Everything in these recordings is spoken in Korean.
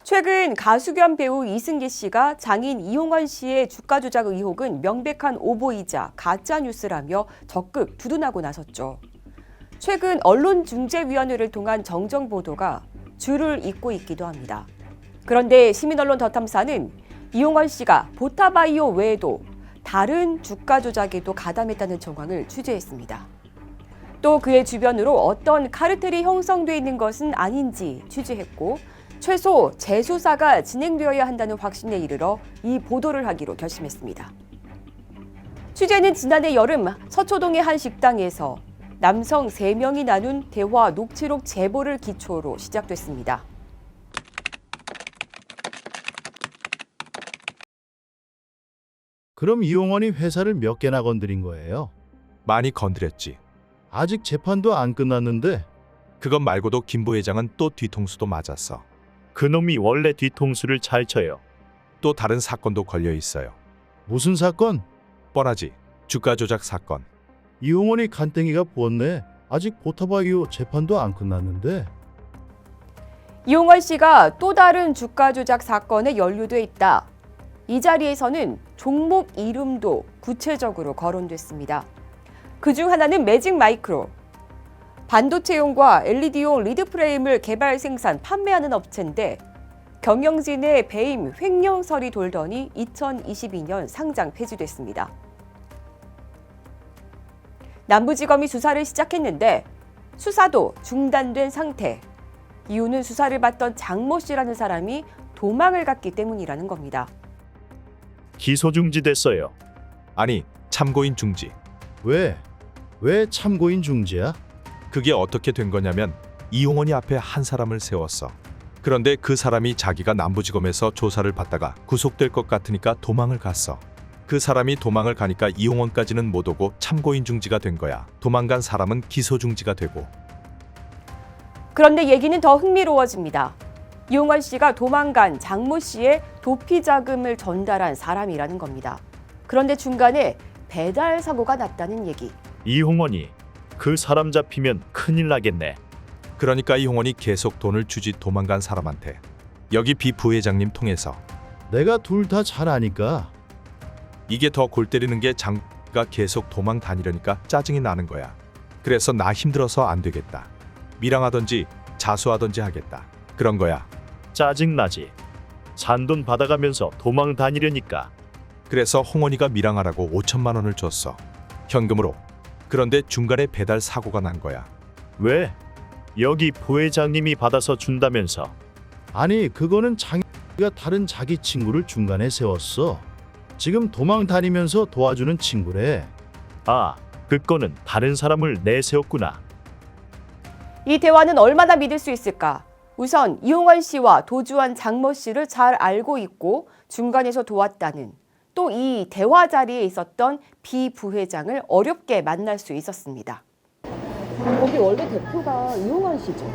최근 가수 겸 배우 이승기 씨가 장인 이용원 씨의 주가 조작 의혹은 명백한 오보이자 가짜 뉴스라며 적극 두둔하고 나섰죠. 최근 언론중재위원회를 통한 정정 보도가 줄을 잇고 있기도 합니다. 그런데 시민언론 더 탐사는 이용원 씨가 보타바이오 외에도 다른 주가 조작에도 가담했다는 정황을 취재했습니다. 또 그의 주변으로 어떤 카르텔이 형성돼 있는 것은 아닌지 취재했고 최소 재수사가 진행되어야 한다는 확신에 이르러 이 보도를 하기로 결심했습니다. 취재는 지난해 여름 서초동의 한 식당에서 남성 3명이 나눈 대화 녹취록 제보를 기초로 시작됐습니다. 그럼 이용원이 회사를 몇 개나 건드린 거예요? 많이 건드렸지. 아직 재판도 안 끝났는데. 그것 말고도 김 부회장은 또 뒤통수도 맞았어. 그놈이 원래 뒤통수를 잘 쳐요. 또 다른 사건도 걸려 있어요. 무슨 사건? 뻔하지. 주가 조작 사건. 이용원이 간땡이가 부었네. 아직 보타바이오 재판도 안 끝났는데. 이용원 씨가 또 다른 주가 조작 사건에 연루돼 있다. 이 자리에서는 종목 이름도 구체적으로 거론됐습니다. 그중 하나는 매직 마이크로. 반도체용과 LED용 리드 프레임을 개발, 생산, 판매하는 업체인데 경영진의 배임 횡령설이 돌더니 2022년 상장 폐지됐습니다. 남부지검이 수사를 시작했는데 수사도 중단된 상태. 이유는 수사를 받던 장모 씨라는 사람이 도망을 갔기 때문이라는 겁니다. 기소 중지됐어요. 아니, 참고인 중지. 왜? 왜 참고인 중지야? 그게 어떻게 된 거냐면 이용원이 앞에 한 사람을 세웠어. 그런데 그 사람이 자기가 남부지검에서 조사를 받다가 구속될 것 같으니까 도망을 갔어. 그 사람이 도망을 가니까 이용원까지는 못 오고 참고인 중지가 된 거야. 도망간 사람은 기소 중지가 되고. 그런데 얘기는 더 흥미로워집니다. 이용원 씨가 도망간 장모 씨의 도피 자금을 전달한 사람이라는 겁니다. 그런데 중간에 배달 사고가 났다는 얘기. 이홍원이 그 사람 잡히면 큰일 나겠네. 그러니까 이용원이 계속 돈을 주지 도망간 사람한테. 여기 비 부회장님 통해서. 내가 둘 다 잘 아니까. 이게 더 골 때리는 게 장가 계속 도망 다니려니까 짜증이 나는 거야. 그래서 나 힘들어서 안 되겠다. 밀항하던지 자수하던지 하겠다. 그런 거야. 짜증나지. 잔돈 받아가면서 도망 다니려니까. 그래서 홍원이가 밀항하라고 5천만 원을 줬어. 현금으로. 그런데 중간에 배달 사고가 난 거야. 왜? 여기 부회장님이 받아서 준다면서. 아니, 그거는 장이가 다른 자기 친구를 중간에 세웠어. 지금 도망 다니면서 도와주는 친구래. 아, 그 건은 다른 사람을 내세웠구나. 이 대화는 얼마나 믿을 수 있을까? 우선 이용원 씨와 도주한 장모 씨를 잘 알고 있고 중간에서 도왔다는 또 이 대화 자리에 있었던 비 부회장을 어렵게 만날 수 있었습니다. 거기 원래 대표가 이용원 씨죠?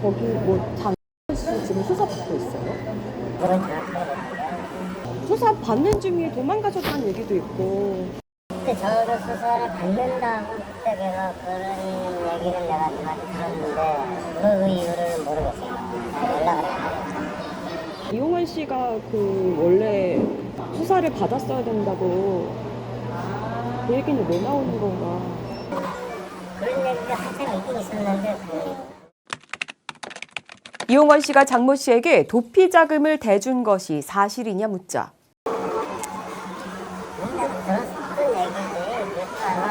거기 장모 씨 지금 수사 받고 있어요? 수사 받는 중에 도망가셨다는 얘기도 있고. 근데 저를 수사를 받는다고 그때가 그런 얘기를 내가 들었는데 그 이유를 모르겠어요. 연락을 안 해요. 이용원 씨가 그 원래 수사를 받았어야 된다고 그 얘기는 왜 나오는 건가? 그런 얘기가 한참 있긴 있었는데 이용원 씨가 장모 씨에게 도피 자금을 대준 것이 사실이냐 묻자 들었던 얘기들이 그렇다가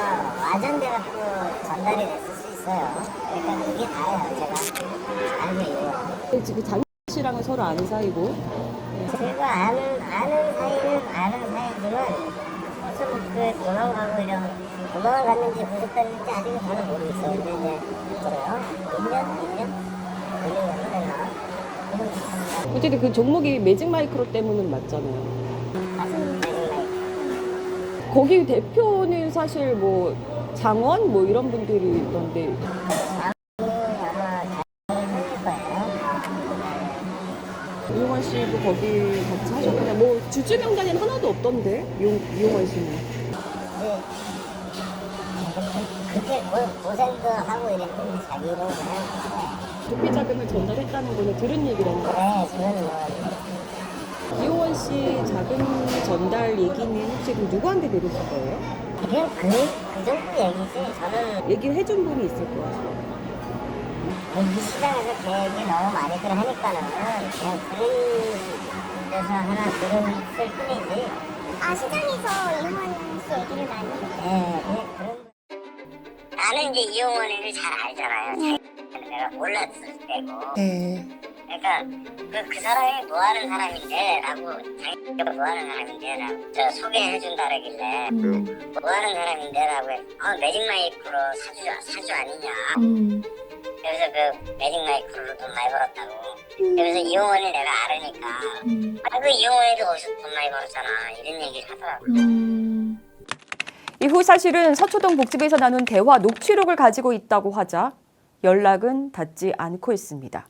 와전돼갖고 전달이 됐을 수 있어요. 그러니까 그게 다예요. 제가 알고 있고. 지금 장모 씨랑은 서로 아는 사이고 제가 아는 사이지만 무슨 그 도망가고 이런 도망을 갔는지 구속됐는지 아직은 저는 모르겠어요. 근데 이제 그래요? 1년 걸렸나? 어쨌든 그 종목이 매직 마이크로 때문은 맞잖아요. 맞습니다. 거기 대표는 사실 뭐 장원 뭐 이런 분들이 있던데 이용원 씨도 거기 같이 하셨구나. 뭐 주주 명단에는 하나도 없던데 이용원 씨는. 네. 그렇게 고생도 하고 이랬는데 자기 이름을 하는데 도피 자금을 전달했다는 거는 들은 얘기라는 거예요. 네, 그건 뭐 이용원 씨 자금 전달 얘기는 혹시 그럼 누구한테 들으신 거예요? 그냥 그 정도 얘기지. 저는 얘기를 해준 분이 있을 것 같아요. 이 시장에서 계획이 너무 많이 하니까는 그냥 그런 데서 하나 들었을 뿐이지. 아, 시장에서 이용원 씨 얘기를 많이 예, 그냥 그런. 나는 이제 이용원이를 잘 알잖아요. 내가 몰랐을 때고. 네. 그러니까 그 사람이 뭐 하는 사람인데라고 자기가 뭐 하는 사람인데라고 저 소개해준다 그러길래 뭐 하는 사람인데라고 매직 마이크로 사주 아니냐. 그래서 그 매직 마이크로 돈 많이 벌었다고. 그래서 이용원이 내가 알으니까 그 이용원이도 거기서 돈 많이 벌었잖아 이런 얘기를 하더라고요. 이후 사실은 서초동 복집에서 나눈 대화 녹취록을 가지고 있다고 하자 연락은 닿지 않고 있습니다.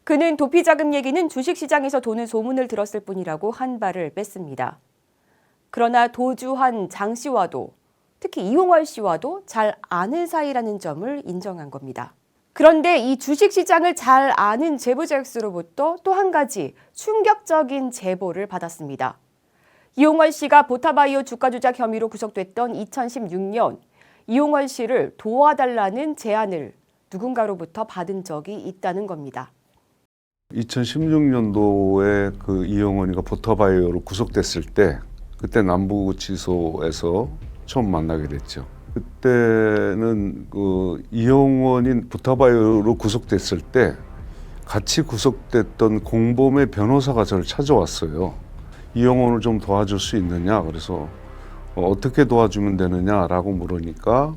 그는 도피 자금 얘기는 주식시장에서 도는 소문을 들었을 뿐이라고 한 발을 뺐습니다. 그러나 도주한 장 씨와도 특히 이용월 씨와도 잘 아는 사이라는 점을 인정한 겁니다. 그런데 이 주식시장을 잘 아는 제보자 X로부터 또 한 가지 충격적인 제보를 받았습니다. 이용월 씨가 보타바이오 주가 조작 혐의로 구속됐던 2016년 이용월 씨를 도와달라는 제안을 누군가로부터 받은 적이 있다는 겁니다. 2016년도에 그 이용원이가 보타바이오로 구속됐을 때 그때 남부지소에서 처음 만나게 됐죠. 그때는 그 이용원이 보타바이오로 구속됐을 때 같이 구속됐던 공범의 변호사가 저를 찾아왔어요. 이용원을 좀 도와줄 수 있느냐 그래서 어떻게 도와주면 되느냐라고 물으니까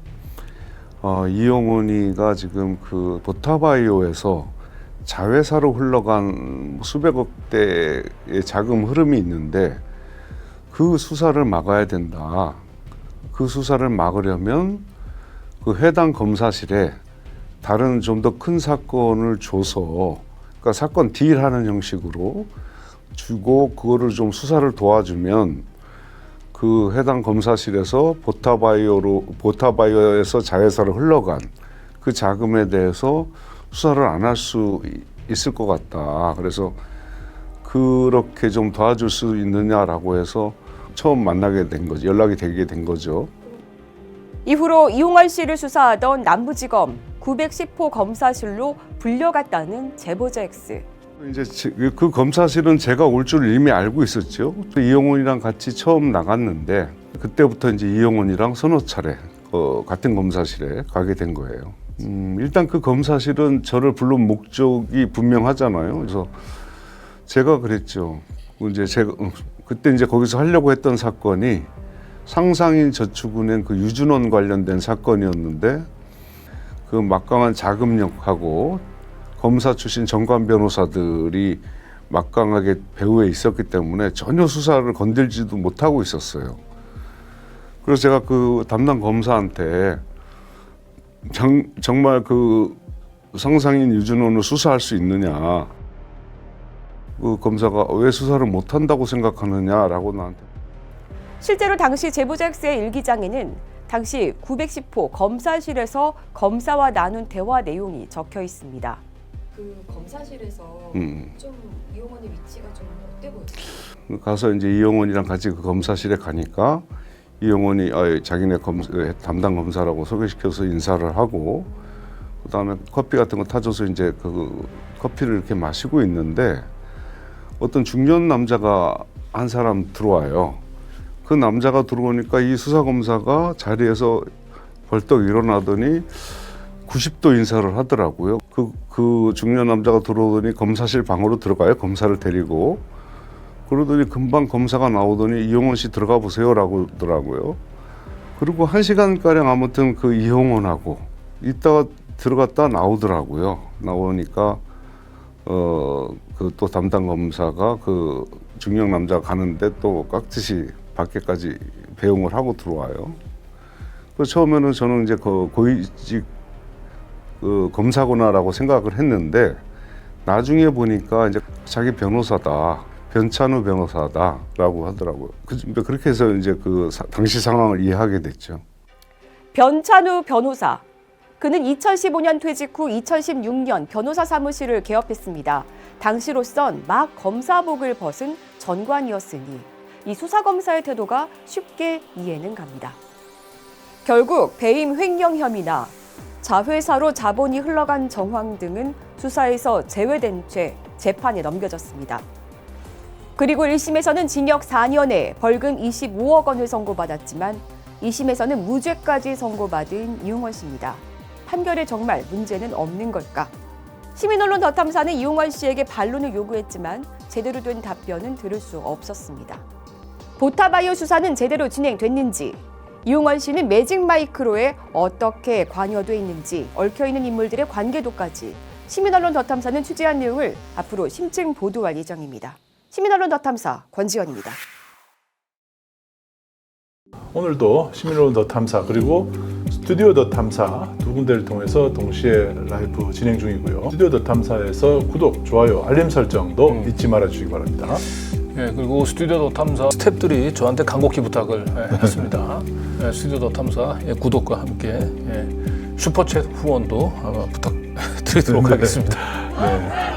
이용원이가 지금 그 보타바이오에서 자회사로 흘러간 수백억 대의 자금 흐름이 있는데 그 수사를 막아야 된다. 그 수사를 막으려면 그 해당 검사실에 다른 좀 더 큰 사건을 줘서 그러니까 사건 딜하는 형식으로 주고 그거를 좀 수사를 도와주면 그 해당 검사실에서 보타바이오에서 자회사로 흘러간 그 자금에 대해서 수사를 안 할 수 있을 것 같다. 그래서 그렇게 좀 도와줄 수 있느냐라고 해서 처음 만나게 된 거죠. 연락이 되게 된 거죠. 이후로 이용월 씨를 수사하던 남부지검 910호 검사실로 불려갔다는 제보자 X. 이제 그 검사실은 제가 올 줄 이미 알고 있었죠. 이용원이랑 같이 처음 나갔는데 그때부터 이제 이용원이랑 서너 차례 같은 검사실에 가게 된 거예요. 일단 그 검사실은 저를 부른 목적이 분명하잖아요. 그래서 제가 그랬죠. 이제 제가 그때 이제 거기서 하려고 했던 사건이 상상인 저축은행 그 유준원 관련된 사건이었는데 그 막강한 자금력하고 검사 출신 정관 변호사들이 막강하게 배후에 있었기 때문에 전혀 수사를 건들지도 못하고 있었어요. 그래서 제가 그 담당 검사한테 정말 그 상상인 유준원을 수사할 수 있느냐, 그 검사가 왜 수사를 못한다고 생각하느냐라고 나한테. 실제로 당시 제보자 X의 일기장에는 당시 910호 검사실에서 검사와 나눈 대화 내용이 적혀 있습니다. 그 검사실에서 좀 이용원의 위치가 좀 어때 보였어요? 가서 이제 이용원이랑 같이 그 검사실에 가니까 이용원이 자기네 담당 검사라고 소개시켜서 인사를 하고 그다음에 커피 같은 거 타줘서 이제 그 커피를 이렇게 마시고 있는데 어떤 중년 남자가 한 사람 들어와요. 그 남자가 들어오니까 이 수사검사가 자리에서 벌떡 일어나더니 90도 인사를 하더라고요. 그 중년 남자가 들어오더니 검사실 방으로 들어가요. 검사를 데리고. 그러더니 금방 검사가 나오더니 이용원 씨 들어가 보세요라고 하더라고요. 그리고 1시간가량 아무튼 그 이용원하고 이따가 들어갔다 나오더라고요. 나오니까 그 또 담당 검사가 그 중년 남자가 가는데 또 깍듯이 밖에까지 배웅을 하고 들어와요. 그 처음에는 저는 이제 그 고위직 그 검사구나라고 생각을 했는데 나중에 보니까 이제 자기 변호사다, 변찬우 변호사다라고 하더라고요. 그렇게 해서 이제 그 당시 상황을 이해하게 됐죠. 변찬우 변호사. 그는 2015년 퇴직 후 2016년 변호사 사무실을 개업했습니다. 당시로선 막 검사복을 벗은 전관이었으니 이 수사검사의 태도가 쉽게 이해는 갑니다. 결국 배임 횡령 혐의나 자회사로 자본이 흘러간 정황 등은 수사에서 제외된 채 재판에 넘겨졌습니다. 그리고 1심에서는 징역 4년에 벌금 25억 원을 선고받았지만 2심에서는 무죄까지 선고받은 이용원 씨입니다. 판결에 정말 문제는 없는 걸까? 시민언론 더 탐사는 이용원 씨에게 반론을 요구했지만 제대로 된 답변은 들을 수 없었습니다. 보타바이오 수사는 제대로 진행됐는지, 이용원 씨는 매직 마이크로에 어떻게 관여돼 있는지, 얽혀있는 인물들의 관계도까지 시민언론 더 탐사는 취재한 내용을 앞으로 심층 보도할 예정입니다. 시민언론 더 탐사 권지연입니다. 오늘도 시민언론 더 탐사 그리고 스튜디오 더 탐사 두 군데를 통해서 동시에 라이브 진행 중이고요. 스튜디오 더 탐사에서 구독, 좋아요, 알림 설정도 잊지 말아 주시기 바랍니다. 예, 그리고 스튜디오 더 탐사 스태프들이 저한테 간곡히 부탁을 했습니다. 스튜디오 더 탐사 구독과 함께 슈퍼챗 후원도 부탁드리도록 하겠습니다. 네.